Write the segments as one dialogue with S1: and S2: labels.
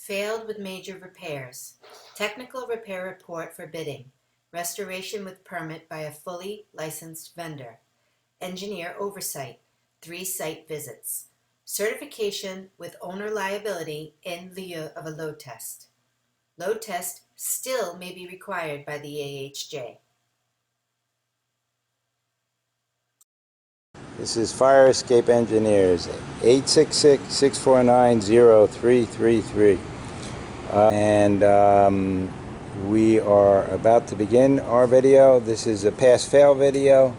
S1: Failed with major repairs. Technical repair report for bidding. Restoration with permit by a fully licensed vendor. Engineer oversight. 3 site visits. Certification with owner liability in lieu of a load test. Load test still may be required by the AHJ.
S2: This is Fire Escape Engineers, 866-649-0333. We are about to begin our video. This is a pass-fail video.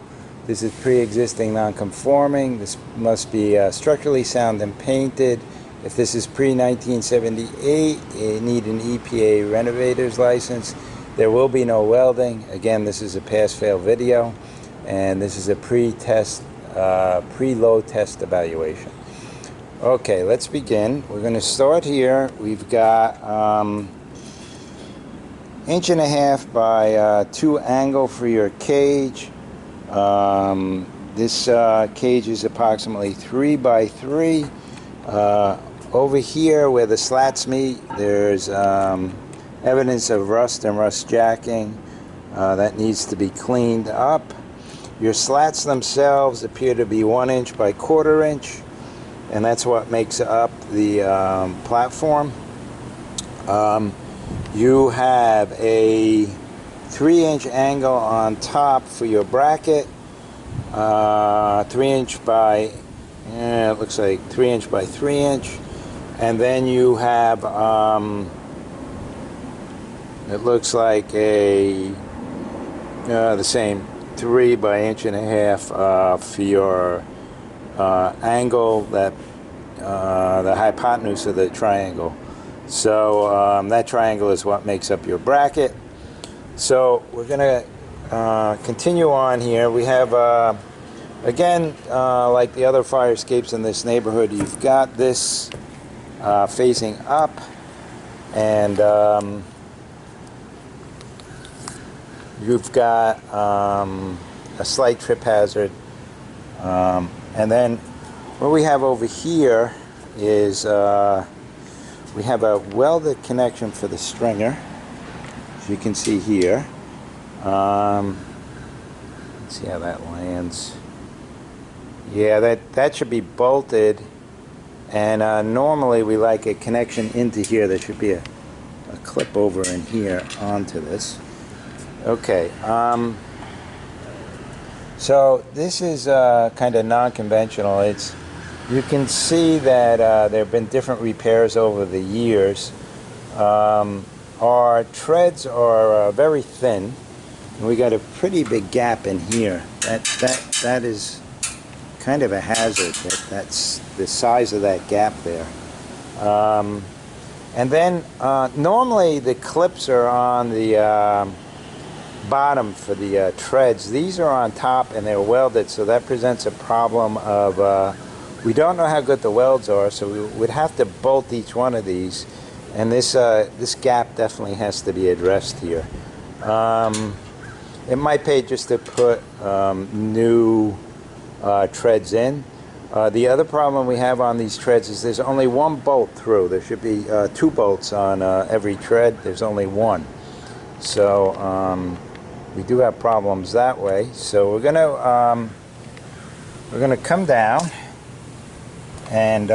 S2: This is pre-existing non-conforming. This must be structurally sound and painted. If this is pre-1978, you need an EPA renovator's license. There will be no welding. Again, this is a pass-fail video, and this is a pre-load test evaluation. Okay, let's begin. We're going to start here. We've got 1.5 inches by 2 angle for your cage. This cage is approximately 3 by 3. Over here where the slats meet, there's evidence of rust and rust jacking that needs to be cleaned up. Your slats themselves appear to be 1 inch by 1/4 inch, and that's what makes up the platform. You have a 3-inch angle on top for your bracket, 3 inch by, it looks like 3 inch by 3 inch, and then you have, it looks like the same 3 by 1.5 for your angle, that the hypotenuse of the triangle. So that triangle is what makes up your bracket. So we're going to continue on here. We have again, like the other fire escapes in this neighborhood, you've got this facing up, and you've got a slight trip hazard, and then what we have over here is we have a welded connection for the stringer, as you can see here. Let's see how that lands. Yeah, that should be bolted, and normally we like a connection into here. There should be a clip over in here onto this. Okay, so this is kind of non-conventional. You can see that there have been different repairs over the years. Our treads are very thin, and we got a pretty big gap in here. That is kind of a hazard. That's the size of that gap there. And then normally the clips are on the bottom for the treads. These are on top and they're welded, so that presents a problem of we don't know how good the welds are, so we would have to bolt each one of these, and this gap definitely has to be addressed here. It might pay just to put new treads in. The other problem we have on these treads is there's only 1 bolt through. There should be 2 bolts on every tread. There's only 1. So we do have problems that way. So we're gonna come down, and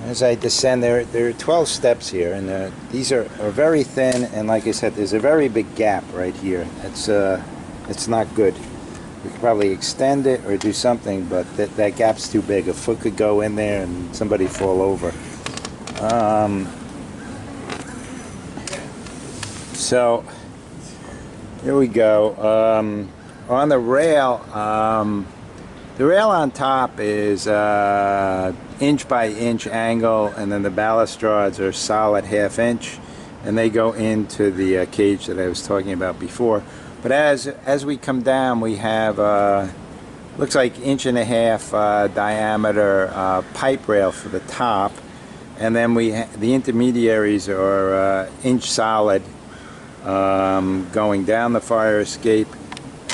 S2: as I descend, there are 12 steps here, and these are very thin, and like I said, there's a very big gap right here. It's not good. We could probably extend it or do something, but that gap's too big. A foot could go in there and somebody fall over. So here we go. On the rail on top is inch by inch angle, and then the balustrades are solid 1/2 inch, and they go into the cage that I was talking about before. But as we come down, we have looks like 1.5 inch diameter pipe rail for the top, and then the intermediaries are inch solid going down the fire escape.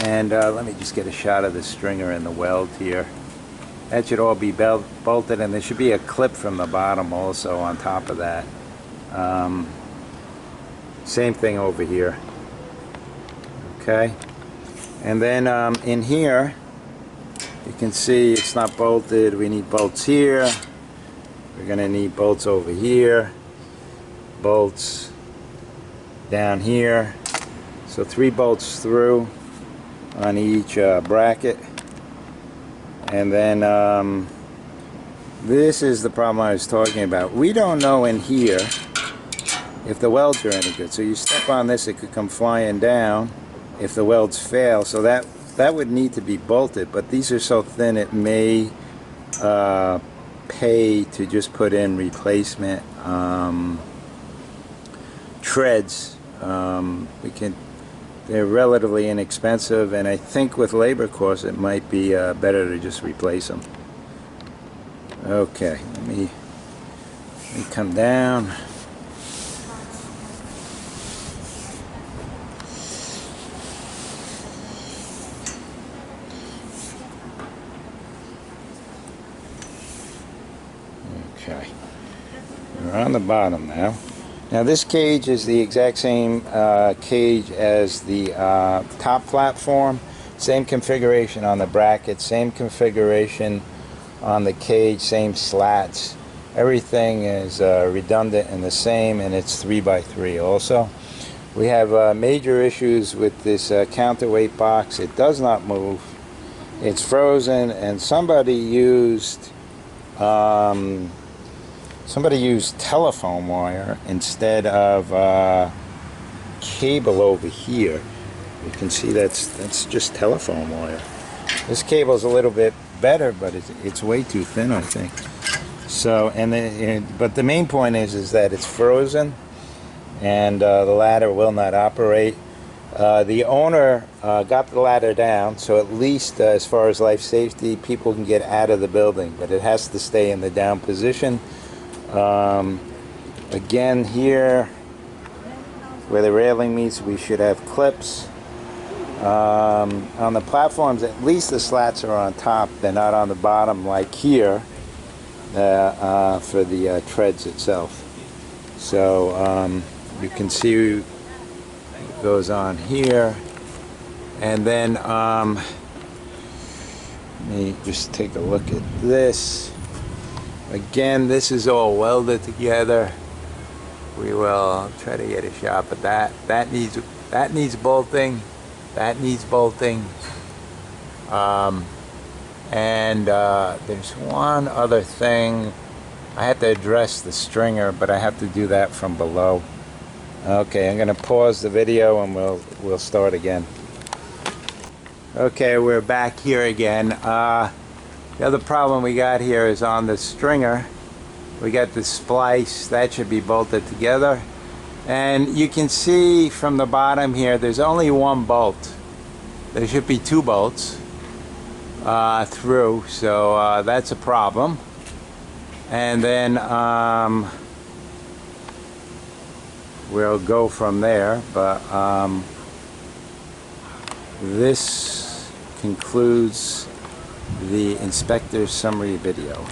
S2: And let me just get a shot of the stringer and the weld here. That should all be bolted, and there should be a clip from the bottom also on top of that. Same thing over here. Okay, and then in here you can see it's not bolted. We need bolts here. We're going to need bolts over here, bolts down here. So 3 bolts through on each bracket. And then this is the problem I was talking about. We don't know in here if the welds are any good. So you step on this, it could come flying down if the welds fail. So that would need to be bolted, but these are so thin it may pay to just put in replacement treads. They're relatively inexpensive, and I think with labor costs it might be better to just replace them. Okay, let me come down. Okay, we're on the bottom now. Now this cage is the exact same cage as the top platform. Same configuration on the bracket, same configuration on the cage, same slats. Everything is redundant and the same, and it's 3x3 also. We have major issues with this counterweight box. It does not move. It's frozen, and somebody used telephone wire instead of cable over here. You can see that's just telephone wire. This cable's a little bit better, but it's way too thin, I think. So, but the main point is that it's frozen, and the ladder will not operate. The owner got the ladder down, so at least as far as life safety, people can get out of the building, but it has to stay in the down position. Again, here where the railing meets, we should have clips. On the platforms, at least the slats are on top. They're not on the bottom like here for the treads itself. So you can see what goes on here. And then let me just take a look at this. Again, this is all welded together. We will try to get a shot at that. That needs bolting. That needs bolting. There's one other thing. I have to address the stringer, but I have to do that from below. Okay, I'm going to pause the video and we'll start again. Okay, we're back here again. The other problem we got here is on the stringer. We got the splice that should be bolted together, and you can see from the bottom here there's only 1 bolt. There should be 2 bolts through, so that's a problem. And then we'll go from there, but this concludes the inspector's summary video.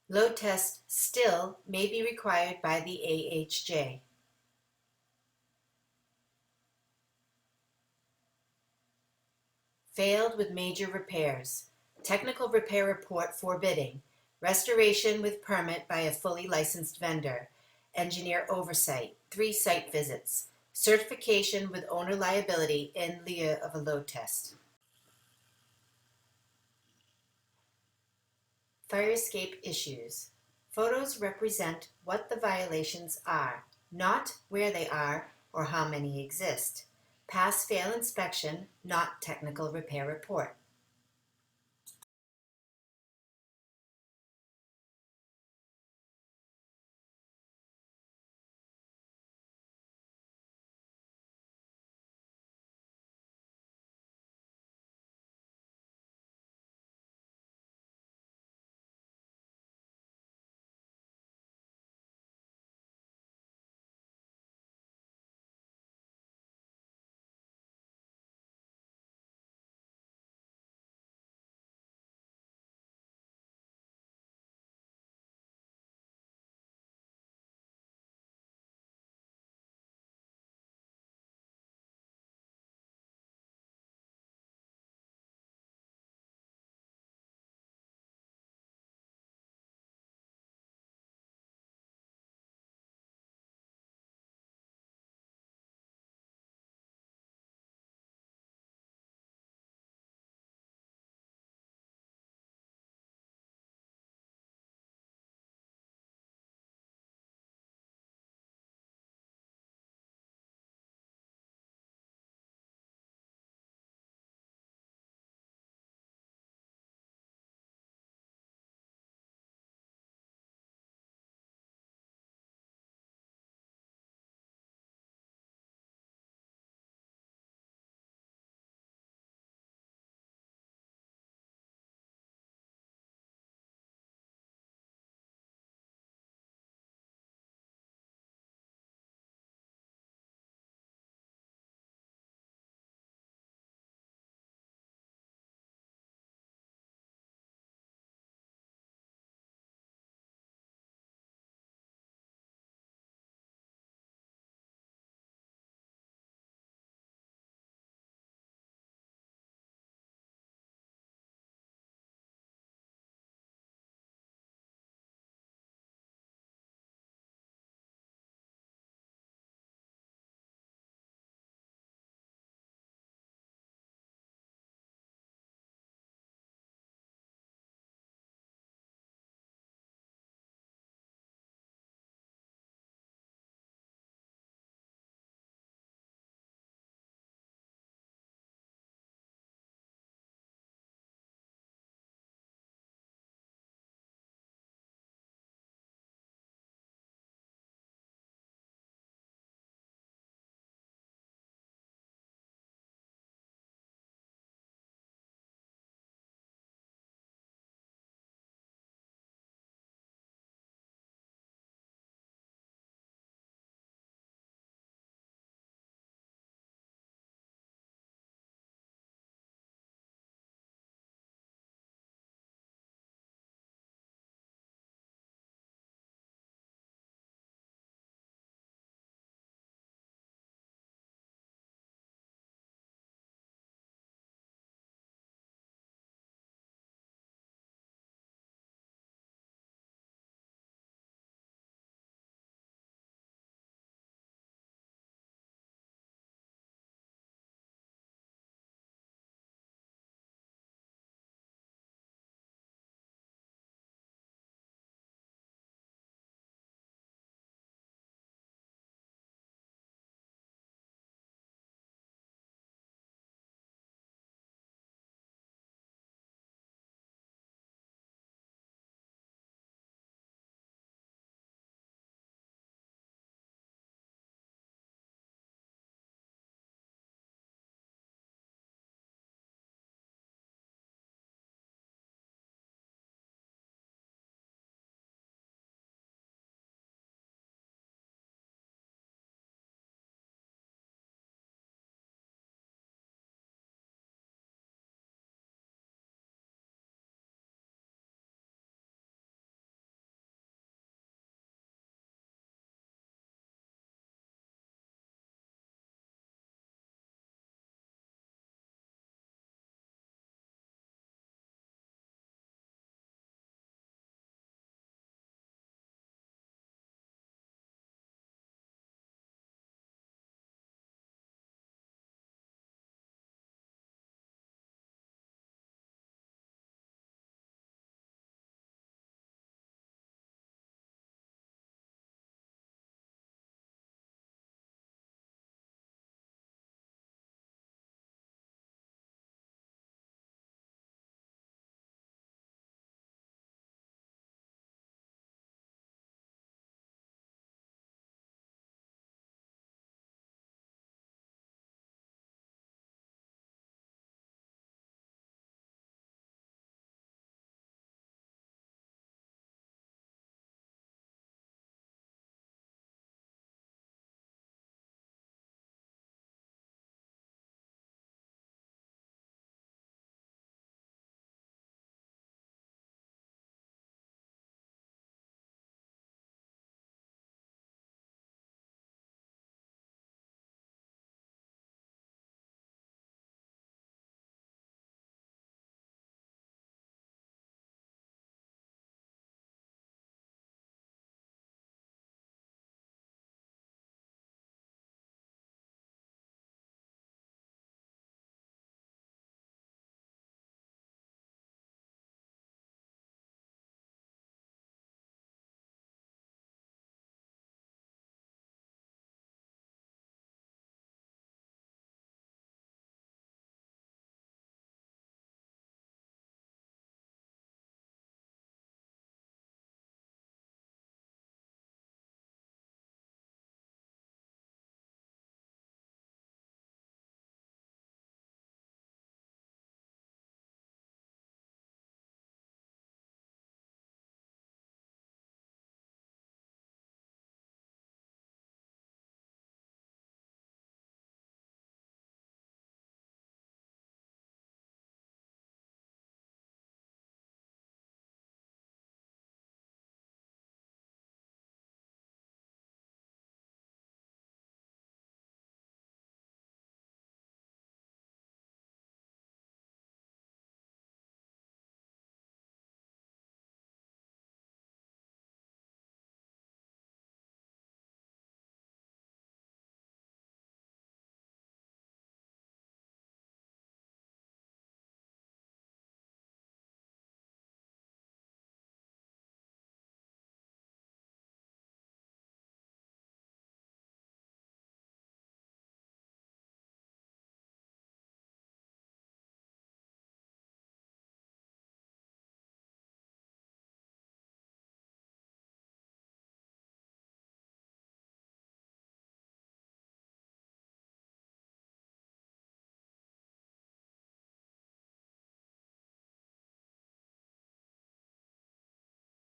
S1: Load test still may be required by the AHJ. Failed with major repairs. Technical repair report for bidding. Restoration with permit by a fully licensed vendor. Engineer oversight. 3 site visits. Certification with owner liability in lieu of a load test. Fire escape issues. Photos represent what the violations are, not where they are or how many exist. Pass-fail inspection, not technical repair report.